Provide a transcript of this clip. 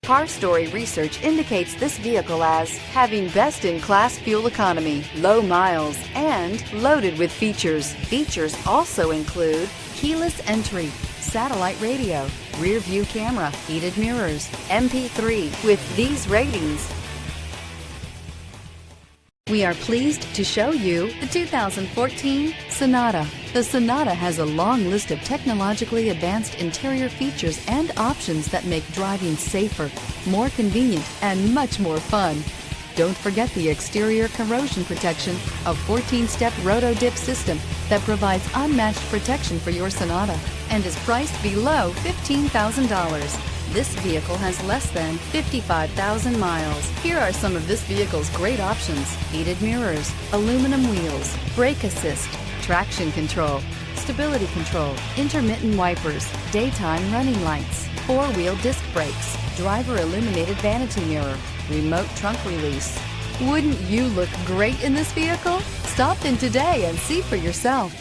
Car Story research indicates this vehicle as having best-in-class fuel economy, low miles, and loaded with features. Features also include keyless entry, satellite radio, rear view camera, heated mirrors, MP3. With these ratings, we are pleased to show you the 2014 Sonata. The Sonata has a long list of technologically advanced interior features and options that make driving safer, more convenient, and much more fun. Don't forget the exterior corrosion protection, a 14-step roto-dip system that provides unmatched protection for your Sonata and is priced below $15,000. This vehicle has less than 55,000 miles. Here are some of this vehicle's great options: heated mirrors, aluminum wheels, brake assist, traction control, stability control, intermittent wipers, daytime running lights, four-wheel disc brakes, driver illuminated vanity mirror, remote trunk release. Wouldn't you look great in this vehicle? Stop in today and see for yourself.